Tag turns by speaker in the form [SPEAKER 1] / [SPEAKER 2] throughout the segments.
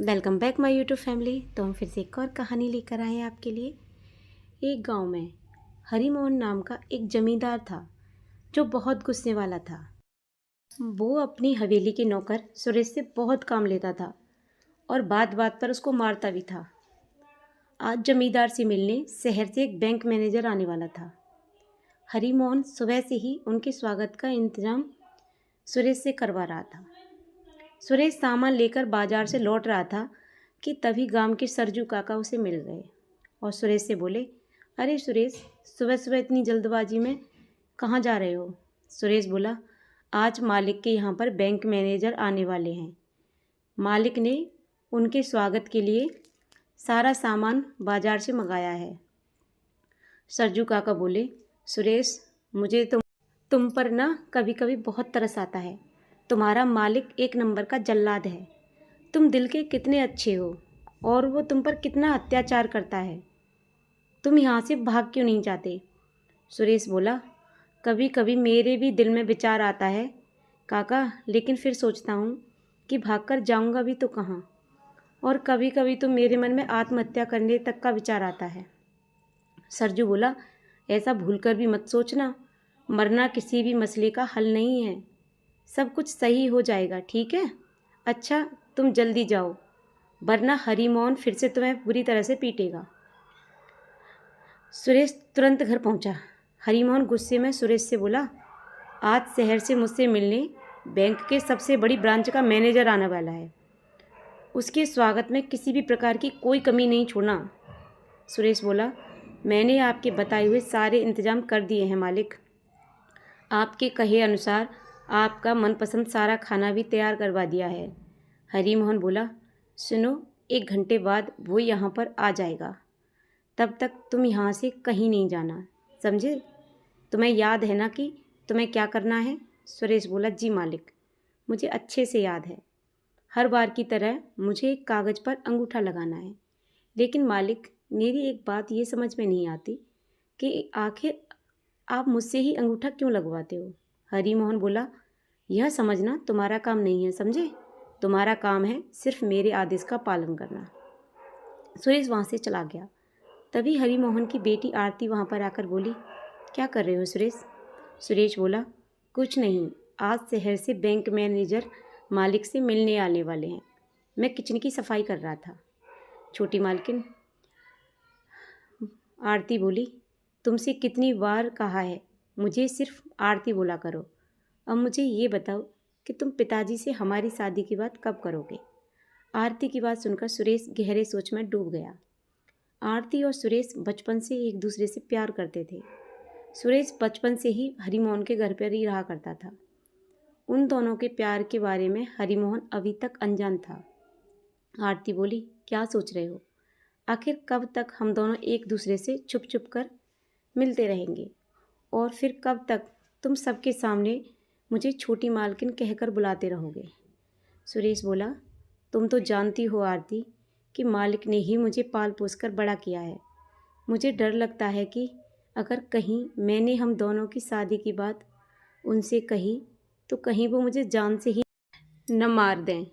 [SPEAKER 1] Welcome back my YouTube family. तो हम फिर से एक और कहानी लेकर आए हैं आपके लिए। एक गांव में हरिमोहन नाम का एक जमींदार था जो बहुत गुस्से वाला था। वो अपनी हवेली के नौकर सुरेश से बहुत काम लेता था और बात बात पर उसको मारता भी था। आज जमींदार से मिलने शहर से एक बैंक मैनेजर आने वाला था। हरिमोहन सुबह से ही उनके स्वागत का इंतजाम सुरेश से करवा रहा था। सुरेश सामान लेकर बाजार से लौट रहा था कि तभी गांव के सरजू काका उसे मिल गए और सुरेश से बोले, अरे सुरेश, सुबह सुबह इतनी जल्दबाजी में कहाँ जा रहे हो? सुरेश बोला, आज मालिक के यहाँ पर बैंक मैनेजर आने वाले हैं। मालिक ने उनके स्वागत के लिए सारा सामान बाजार से मंगाया है। सरजू काका बोले, सुरेश, मुझे तुम पर ना कभी कभी बहुत तरस आता है। तुम्हारा मालिक एक नंबर का जल्लाद है। तुम दिल के कितने अच्छे हो और वो तुम पर कितना अत्याचार करता है। तुम यहाँ से भाग क्यों नहीं जाते? सुरेश बोला, कभी कभी मेरे भी दिल में विचार आता है काका, लेकिन फिर सोचता हूँ कि भागकर जाऊँगा भी तो कहाँ। और कभी कभी तो मेरे मन में आत्महत्या करने तक का विचार आता है। सरजू बोला, ऐसा भूलकर भी मत सोचना, मरना किसी भी मसले का हल नहीं है। सब कुछ सही हो जाएगा, ठीक है? अच्छा, तुम जल्दी जाओ, वरना हरिमोहन फिर से तुम्हें बुरी तरह से पीटेगा। सुरेश तुरंत घर पहुंचा। हरिमोहन गुस्से में सुरेश से बोला, आज शहर से मुझसे मिलने बैंक के सबसे बड़ी ब्रांच का मैनेजर आने वाला है। उसके स्वागत में किसी भी प्रकार की कोई कमी नहीं छोड़ना। सुरेश बोला, मैंने आपके बताए हुए सारे इंतजाम कर दिए हैं मालिक। आपके कहे अनुसार आपका मनपसंद सारा खाना भी तैयार करवा दिया है। हरिमोहन बोला, सुनो, 1 घंटे बाद वो यहाँ पर आ जाएगा। तब तक तुम यहाँ से कहीं नहीं जाना, समझे? तुम्हें याद है ना कि तुम्हें क्या करना है? सुरेश बोला, जी मालिक, मुझे अच्छे से याद है। हर बार की तरह मुझे एक कागज़ पर अंगूठा लगाना है। लेकिन मालिक, मेरी एक बात ये समझ में नहीं आती कि आखिर आप मुझसे ही अंगूठा क्यों लगवाते हो? हरिमोहन बोला, यह समझना तुम्हारा काम नहीं है, समझे? तुम्हारा काम है सिर्फ मेरे आदेश का पालन करना। सुरेश वहाँ से चला गया। तभी हरिमोहन की बेटी आरती वहाँ पर आकर बोली, क्या कर रहे हो सुरेश? सुरेश बोला, कुछ नहीं, आज शहर से बैंक मैनेजर मालिक से मिलने आने वाले हैं। मैं किचन की सफाई कर रहा था। छोटी मालकिन, आरती बोली, तुमसे कितनी बार कहा है मुझे सिर्फ आरती बोला करो। अब मुझे ये बताओ कि तुम पिताजी से हमारी शादी की बात कब करोगे? आरती की बात सुनकर सुरेश गहरे सोच में डूब गया। आरती और सुरेश बचपन से एक दूसरे से प्यार करते थे। सुरेश बचपन से ही हरिमोहन के घर पर ही रहा करता था। उन दोनों के प्यार के बारे में हरिमोहन अभी तक अनजान था। आरती बोली, क्या सोच रहे हो? आखिर कब तक हम दोनों एक दूसरे से छुप छुप कर मिलते रहेंगे? और फिर कब तक तुम सबके सामने मुझे छोटी मालकिन कहकर बुलाते रहोगे? सुरेश बोला, तुम तो जानती हो आरती कि मालिक ने ही मुझे पाल पोस कर बड़ा किया है। मुझे डर लगता है कि अगर कहीं मैंने हम दोनों की शादी की बात उनसे कही तो कहीं वो मुझे जान से ही न मार दें,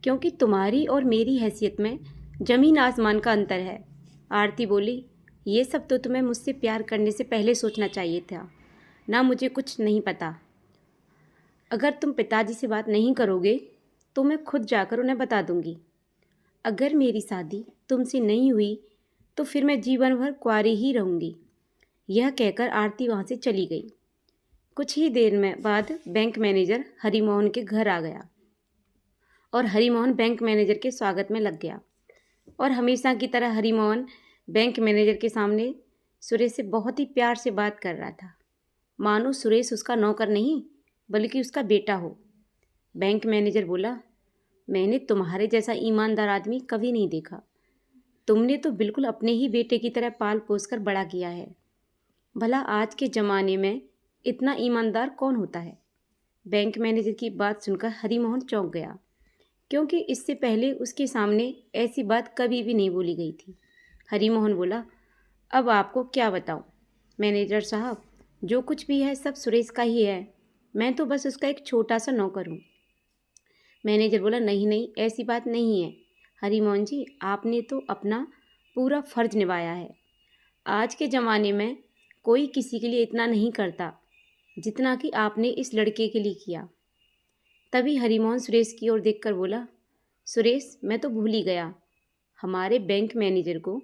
[SPEAKER 1] क्योंकि तुम्हारी और मेरी हैसियत में ज़मीन आसमान का अंतर है। आरती बोली, ये सब तो तुम्हें मुझसे प्यार करने से पहले सोचना चाहिए था ना। मुझे कुछ नहीं पता। अगर तुम पिताजी से बात नहीं करोगे तो मैं खुद जाकर उन्हें बता दूंगी। अगर मेरी शादी तुमसे नहीं हुई तो फिर मैं जीवन भर कुंवारी ही रहूँगी। यह कहकर आरती वहाँ से चली गई। कुछ ही देर में बाद बैंक मैनेजर हरिमोहन के घर आ गया और हरिमोहन बैंक मैनेजर के स्वागत में लग गया। और हमेशा की तरह हरिमोहन बैंक मैनेजर के सामने सुरेश से बहुत ही प्यार से बात कर रहा था, मानो सुरेश उसका नौकर नहीं बल्कि उसका बेटा हो। बैंक मैनेजर बोला, मैंने तुम्हारे जैसा ईमानदार आदमी कभी नहीं देखा। तुमने तो बिल्कुल अपने ही बेटे की तरह पाल पोस कर बड़ा किया है। भला आज के ज़माने में इतना ईमानदार कौन होता है? बैंक मैनेजर की बात सुनकर हरिमोहन चौंक गया, क्योंकि इससे पहले उसके सामने ऐसी बात कभी भी नहीं बोली गई थी। हरिमोहन बोला, अब आपको क्या बताऊं मैनेजर साहब, जो कुछ भी है सब सुरेश का ही है। मैं तो बस उसका एक छोटा सा नौकर हूँ। मैनेजर बोला, नहीं नहीं, ऐसी बात नहीं है। हरिमोहन जी, आपने तो अपना पूरा फर्ज निभाया है। आज के ज़माने में कोई किसी के लिए इतना नहीं करता जितना कि आपने इस लड़के के लिए किया। तभी हरिमोहन सुरेश की ओर देखकर बोला, सुरेश, मैं तो भूल ही गया, हमारे बैंक मैनेजर को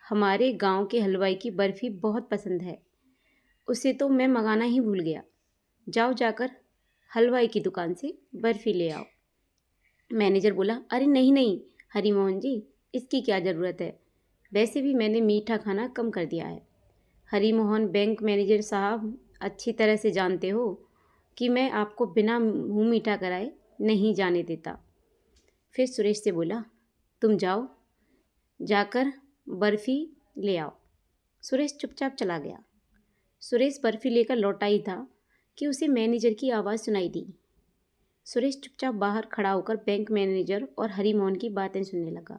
[SPEAKER 1] हमारे गांव के हलवाई की बर्फ़ी बहुत पसंद है। उसे तो मैं मंगाना ही भूल गया। जाओ जाकर हलवाई की दुकान से बर्फ़ी ले आओ। मैनेजर बोला, अरे नहीं नहीं हरिमोहन जी, इसकी क्या ज़रूरत है, वैसे भी मैंने मीठा खाना कम कर दिया है। हरिमोहन, बैंक मैनेजर साहब अच्छी तरह से जानते हो कि मैं आपको बिना मुँह मीठा कराए नहीं जाने देता। फिर सुरेश से बोला, तुम जाओ, जाकर बर्फ़ी ले आओ। सुरेश चुपचाप चला गया। सुरेश बर्फ़ी लेकर लौटा ही था कि उसे मैनेजर की आवाज़ सुनाई दी। सुरेश चुपचाप बाहर खड़ा होकर बैंक मैनेजर और हरिमोहन की बातें सुनने लगा।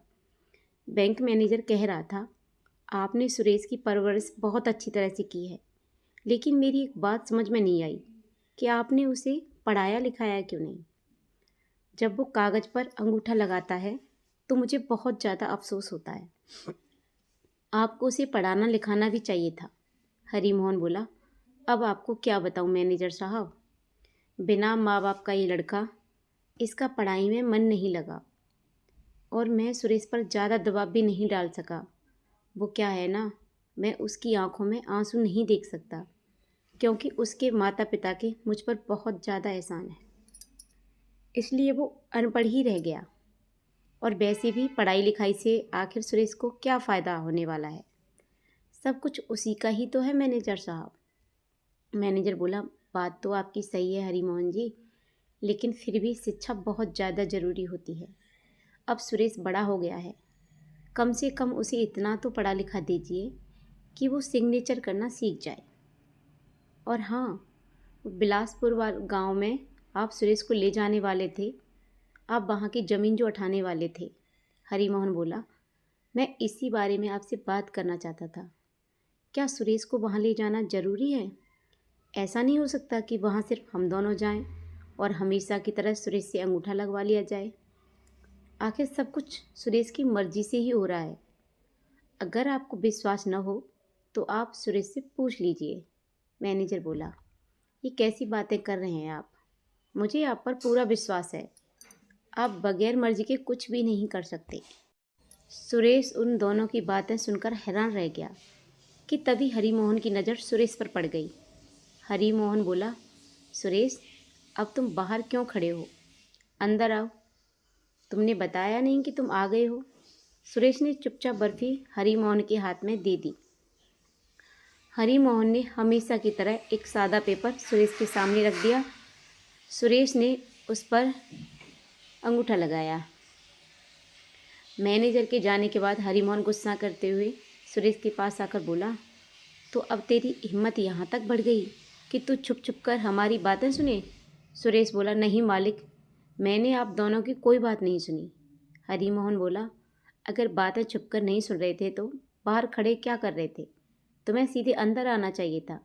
[SPEAKER 1] बैंक मैनेजर कह रहा था, आपने सुरेश की परवरिश बहुत अच्छी तरह से की है, लेकिन मेरी एक बात समझ में नहीं आई कि आपने उसे पढ़ाया लिखाया क्यों नहीं। जब वो कागज़ पर अंगूठा लगाता है तो मुझे बहुत ज़्यादा अफसोस होता है। आपको उसे पढ़ाना लिखाना भी चाहिए था। हरिमोहन बोला, अब आपको क्या बताऊं मैनेजर साहब, बिना माँ बाप का ये लड़का, इसका पढ़ाई में मन नहीं लगा और मैं सुरेश पर ज़्यादा दबाव भी नहीं डाल सका। वो क्या है ना, मैं उसकी आंखों में आंसू नहीं देख सकता क्योंकि उसके माता पिता के मुझ पर बहुत ज़्यादा एहसान है, इसलिए वो अनपढ़ ही रह गया। और वैसे भी पढ़ाई लिखाई से आखिर सुरेश को क्या फ़ायदा होने वाला है, सब कुछ उसी का ही तो है मैनेजर साहब। मैनेजर बोला, बात तो आपकी सही है हरिमोहन जी, लेकिन फिर भी शिक्षा बहुत ज़्यादा ज़रूरी होती है। अब सुरेश बड़ा हो गया है, कम से कम उसे इतना तो पढ़ा लिखा दीजिए कि वो सिग्नेचर करना सीख जाए। और हाँ, बिलासपुर गांव में आप सुरेश को ले जाने वाले थे, आप वहाँ की ज़मीन जो उठाने वाले थे। हरिमोहन बोला, मैं इसी बारे में आपसे बात करना चाहता था। क्या सुरेश को वहाँ ले जाना ज़रूरी है? ऐसा नहीं हो सकता कि वहाँ सिर्फ हम दोनों जाएं और हमेशा की तरह सुरेश से अंगूठा लगवा लिया जाए। आखिर सब कुछ सुरेश की मर्ज़ी से ही हो रहा है। अगर आपको विश्वास न हो तो आप सुरेश से पूछ लीजिए। मैनेजर बोला, ये कैसी बातें कर रहे हैं आप? मुझे आप पर पूरा विश्वास है। आप बगैर मर्जी के कुछ भी नहीं कर सकते। सुरेश उन दोनों की बातें सुनकर हैरान रह गया कि तभी हरिमोहन की नज़र सुरेश पर पड़ गई। हरिमोहन बोला, सुरेश, अब तुम बाहर क्यों खड़े हो? अंदर आओ। तुमने बताया नहीं कि तुम आ गए हो। सुरेश ने चुपचाप बर्फ़ी हरिमोहन के हाथ में दे दी। हरिमोहन ने हमेशा की तरह एक सादा पेपर सुरेश के सामने रख दिया। सुरेश ने उस पर अंगूठा लगाया। मैनेजर के जाने के बाद हरिमोहन गुस्सा करते हुए सुरेश के पास आकर बोला, तो अब तेरी हिम्मत यहाँ तक बढ़ गई कि तू छुप छुप कर हमारी बातें सुने? सुरेश बोला, नहीं मालिक, मैंने आप दोनों की कोई बात नहीं सुनी। हरिमोहन बोला, अगर बातें छुप कर नहीं सुन रहे थे तो बाहर खड़े क्या कर रहे थे? तुम्हें सीधे अंदर आना चाहिए था।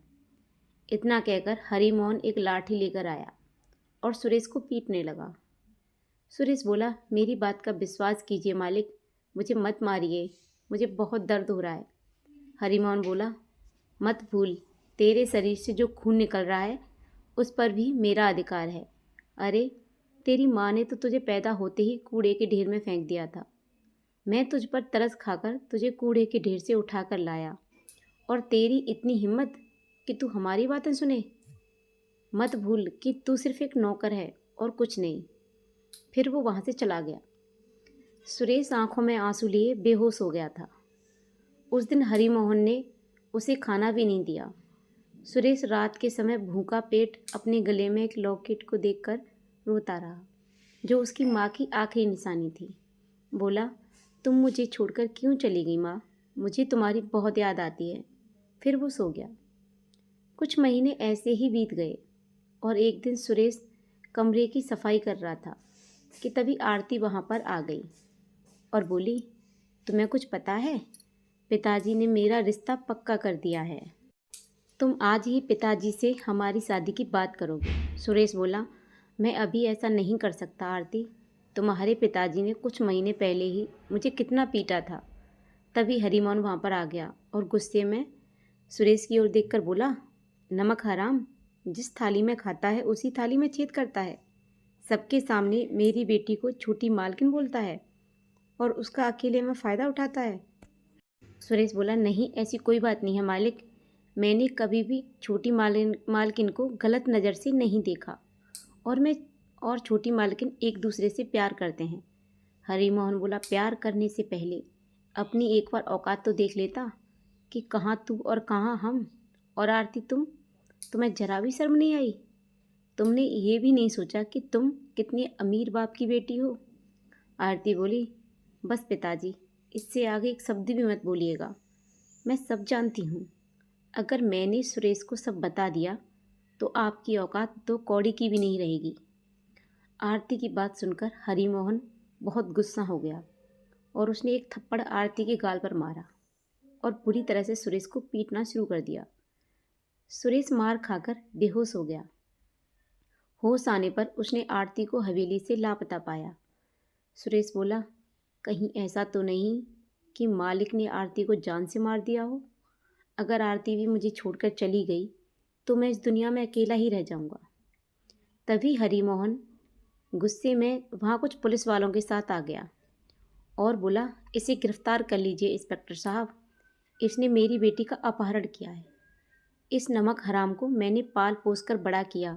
[SPEAKER 1] इतना कहकर हरिमोहन एक लाठी लेकर आया और सुरेश को पीटने लगा। सुरेश बोला, मेरी बात का विश्वास कीजिए मालिक, मुझे मत मारिए, मुझे बहुत दर्द हो रहा है। हरिमोहन बोला, मत भूल, तेरे शरीर से जो खून निकल रहा है उस पर भी मेरा अधिकार है। अरे, तेरी माँ ने तो तुझे पैदा होते ही कूड़े के ढेर में फेंक दिया था। मैं तुझ पर तरस खाकर तुझे कूड़े के ढेर से उठा कर लाया, और तेरी इतनी हिम्मत कि तू हमारी बातें सुने? मत भूल कि तू सिर्फ एक नौकर है और कुछ नहीं। फिर वो वहाँ से चला गया। सुरेश आंखों में आंसू लिए बेहोश हो गया था। उस दिन हरिमोहन ने उसे खाना भी नहीं दिया। सुरेश रात के समय भूखा पेट अपने गले में एक लॉकेट को देखकर रोता रहा, जो उसकी माँ की आखिरी निशानी थी। बोला, तुम मुझे छोड़कर क्यों चली गई माँ? मुझे तुम्हारी बहुत याद आती है। फिर वो सो गया। कुछ महीने ऐसे ही बीत गए और एक दिन सुरेश कमरे की सफाई कर रहा था कि तभी आरती वहाँ पर आ गई और बोली, तुम्हें कुछ पता है? पिताजी ने मेरा रिश्ता पक्का कर दिया है। तुम आज ही पिताजी से हमारी शादी की बात करोगे। सुरेश बोला, मैं अभी ऐसा नहीं कर सकता आरती, तुम्हारे पिताजी ने कुछ महीने पहले ही मुझे कितना पीटा था। तभी हरिमोहन वहाँ पर आ गया और गुस्से में सुरेश की ओर देखकर बोला, नमक हराम, जिस थाली में खाता है उसी थाली में छेद करता है। सबके सामने मेरी बेटी को छोटी मालकिन बोलता है और उसका अकेले में फ़ायदा उठाता है। सुरेश बोला, नहीं, ऐसी कोई बात नहीं है मालिक। मैंने कभी भी छोटी मालकिन को गलत नज़र से नहीं देखा और मैं और छोटी मालकिन एक दूसरे से प्यार करते हैं। हरिमोहन बोला, प्यार करने से पहले अपनी एक बार औकात तो देख लेता कि कहाँ तू और कहाँ हम। और आरती, तुम्हें जरा भी शर्म नहीं आई? तुमने ये भी नहीं सोचा कि तुम कितने अमीर बाप की बेटी हो? आरती बोली, बस पिताजी, इससे आगे एक शब्द भी मत बोलिएगा। मैं सब जानती हूँ। अगर मैंने सुरेश को सब बता दिया तो आपकी औकात 2 कौड़ी की भी नहीं रहेगी। आरती की बात सुनकर हरिमोहन बहुत गुस्सा हो गया और उसने एक थप्पड़ आरती के गाल पर मारा और बुरी तरह से सुरेश को पीटना शुरू कर दिया। सुरेश मार खाकर बेहोश हो गया। होश आने पर उसने आरती को हवेली से लापता पाया। सुरेश बोला, कहीं ऐसा तो नहीं कि मालिक ने आरती को जान से मार दिया हो? अगर आरती भी मुझे छोड़कर चली गई तो मैं इस दुनिया में अकेला ही रह जाऊंगा। तभी हरिमोहन गुस्से में वहाँ कुछ पुलिस वालों के साथ आ गया और बोला, इसे गिरफ्तार कर लीजिए इंस्पेक्टर साहब, इसने मेरी बेटी का अपहरण किया है। इस नमक हराम को मैंने पाल पोस कर बड़ा किया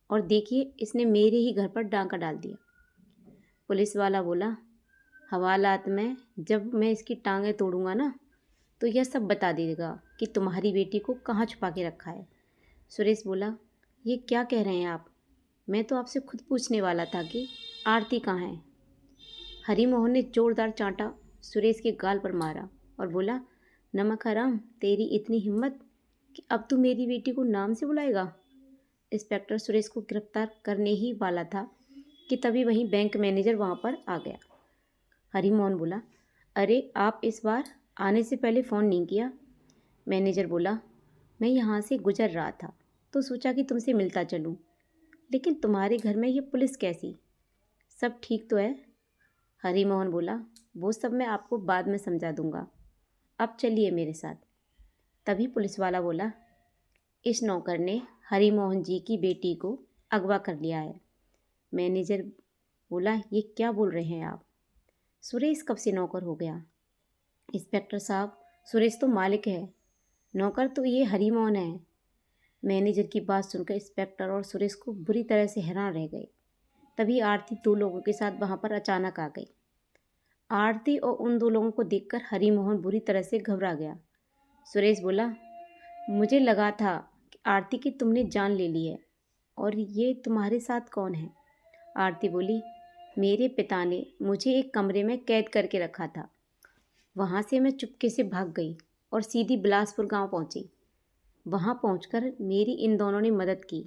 [SPEAKER 1] और देखिए इसने मेरे ही घर पर डांका डाल दिया। पुलिस वाला बोला, हवालात में जब मैं इसकी टांगें तोड़ूंगा ना तो यह सब बता देगा कि तुम्हारी बेटी को कहाँ छुपा के रखा है। सुरेश बोला, ये क्या कह रहे हैं आप? मैं तो आपसे खुद पूछने वाला था कि आरती कहाँ है। हरिमोहन ने जोरदार चांटा सुरेश के गाल पर मारा और बोला, नमक हराम, तेरी इतनी हिम्मत कि अब तू मेरी बेटी को नाम से बुलाएगा? इंस्पेक्टर सुरेश को गिरफ्तार करने ही वाला था कि तभी वहीं बैंक मैनेजर वहाँ पर आ गया। हरिमोहन बोला, अरे आप इस बार आने से पहले फ़ोन नहीं किया? मैनेजर बोला, मैं यहाँ से गुजर रहा था तो सोचा कि तुमसे मिलता चलूँ, लेकिन तुम्हारे घर में ये पुलिस कैसी? सब ठीक तो है? हरिमोहन बोला, वो सब मैं आपको बाद में समझा दूंगा, अब चलिए मेरे साथ। तभी पुलिस वाला बोला, इस नौकर ने हरिमोहन जी की बेटी को अगवा कर लिया है। मैनेजर बोला, ये क्या बोल रहे हैं आप? सुरेश कब से नौकर हो गया? इंस्पेक्टर साहब, सुरेश तो मालिक है, नौकर तो ये हरिमोहन है। मैनेजर की बात सुनकर इंस्पेक्टर और सुरेश को बुरी तरह से हैरान रह गए। तभी आरती 2 लोगों के साथ वहाँ पर अचानक आ गई। आरती और उन 2 लोगों को देखकर हरिमोहन बुरी तरह से घबरा गया। सुरेश बोला, मुझे लगा था कि आरती की तुमने जान ले ली है, और ये तुम्हारे साथ कौन है? आरती बोली, मेरे पिता ने मुझे एक कमरे में कैद करके रखा था। वहाँ से मैं चुपके से भाग गई और सीधी बिलासपुर गांव पहुँची। वहाँ पहुंचकर मेरी इन दोनों ने मदद की।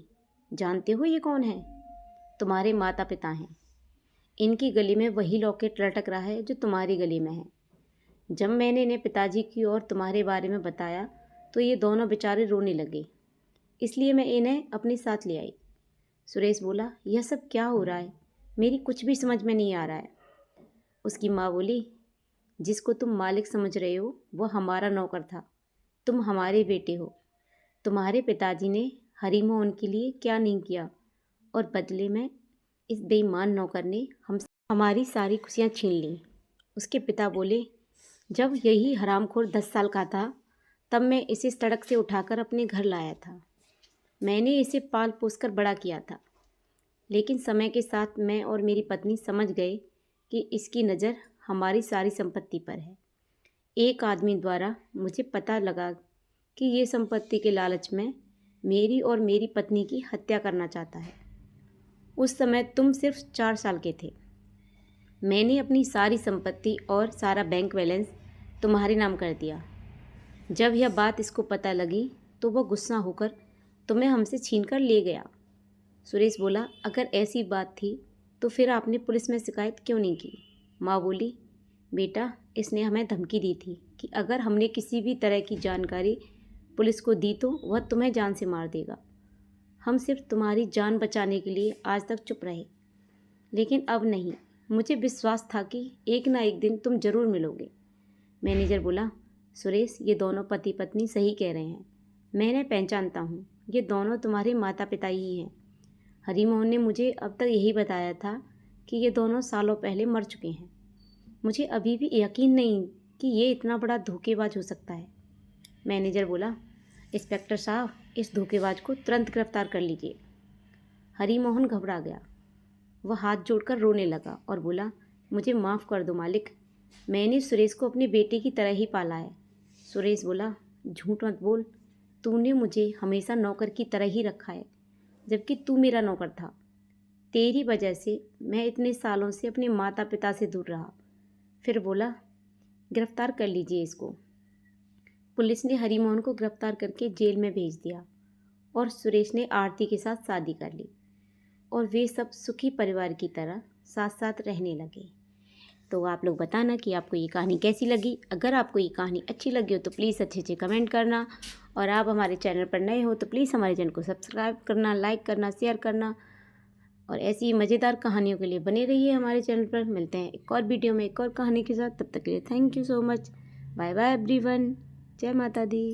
[SPEAKER 1] जानते हो ये कौन है? तुम्हारे माता पिता हैं। इनकी गले में वही लॉकेट लटक रहा है जो तुम्हारी गले में है। जब मैंने इन्हें पिताजी की और तुम्हारे बारे में बताया तो ये दोनों बेचारे रोने लगे, इसलिए मैं इन्हें अपने साथ ले आई। सुरेश बोला, यह सब क्या हो रहा है? मेरी कुछ भी समझ में नहीं आ रहा है। उसकी माँ बोली, जिसको तुम मालिक समझ रहे हो वह हमारा नौकर था, तुम हमारे बेटे हो। तुम्हारे पिताजी ने हरिमोहन के लिए क्या नहीं किया, और बदले में इस बेईमान नौकर ने हमसे हमारी सारी खुशियाँ छीन लीं। उसके पिता बोले, जब यही हरामखोर 10 साल का था तब मैं इसे सड़क से उठाकर अपने घर लाया था। मैंने इसे पाल पोस कर बड़ा किया था, लेकिन समय के साथ मैं और मेरी पत्नी समझ गए कि इसकी नज़र हमारी सारी संपत्ति पर है। एक आदमी द्वारा मुझे पता लगा कि ये संपत्ति के लालच में मेरी और मेरी पत्नी की हत्या करना चाहता है। उस समय तुम सिर्फ 4 साल के थे। मैंने अपनी सारी संपत्ति और सारा बैंक बैलेंस तुम्हारे नाम कर दिया। जब यह बात इसको पता लगी तो वह गुस्सा होकर तुम्हें हमसे छीन कर ले गया। सुरेश बोला, अगर ऐसी बात थी तो फिर आपने पुलिस में शिकायत क्यों नहीं की? माँ बोली, बेटा, इसने हमें धमकी दी थी कि अगर हमने किसी भी तरह की जानकारी पुलिस को दी तो वह तुम्हें जान से मार देगा। हम सिर्फ तुम्हारी जान बचाने के लिए आज तक चुप रहे, लेकिन अब नहीं, मुझे विश्वास था कि एक ना एक दिन तुम ज़रूर मिलोगे। मैनेजर बोला, सुरेश, ये दोनों पति पत्नी सही कह रहे हैं। मैं इन्हें पहचानता हूँ। ये दोनों तुम्हारे माता पिता ही हैं। हरिमोहन ने मुझे अब तक यही बताया था कि ये दोनों सालों पहले मर चुके हैं। मुझे अभी भी यकीन नहीं कि ये इतना बड़ा धोखेबाज हो सकता है। मैनेजर बोला, इंस्पेक्टर साहब, इस धोखेबाज को तुरंत गिरफ्तार कर लीजिए। हरिमोहन घबरा गया। वह हाथ जोड़कर रोने लगा और बोला, मुझे माफ़ कर दो मालिक, मैंने सुरेश को अपने बेटे की तरह ही पाला है। सुरेश बोला, झूठ मत बोल, तूने मुझे हमेशा नौकर की तरह ही रखा है, जबकि तू मेरा नौकर था। तेरी वजह से मैं इतने सालों से अपने माता पिता से दूर रहा। फिर बोला, गिरफ्तार कर लीजिए इसको। पुलिस ने हरिमोहन को गिरफ्तार करके जेल में भेज दिया और सुरेश ने आरती के साथ शादी कर ली और वे सब सुखी परिवार की तरह साथ साथ रहने लगे। तो आप लोग बताना कि आपको ये कहानी कैसी लगी। अगर आपको ये कहानी अच्छी लगी हो तो प्लीज़ अच्छे अच्छे कमेंट करना, और आप हमारे चैनल पर नए हो तो प्लीज़ हमारे चैनल को सब्सक्राइब करना, लाइक करना, शेयर करना, और ऐसी मज़ेदार कहानियों के लिए बने रहिए हमारे चैनल पर। मिलते हैं एक और वीडियो में एक और कहानी के साथ। तब तक के लिए thank you so much. Bye bye everyone. जय माता दी।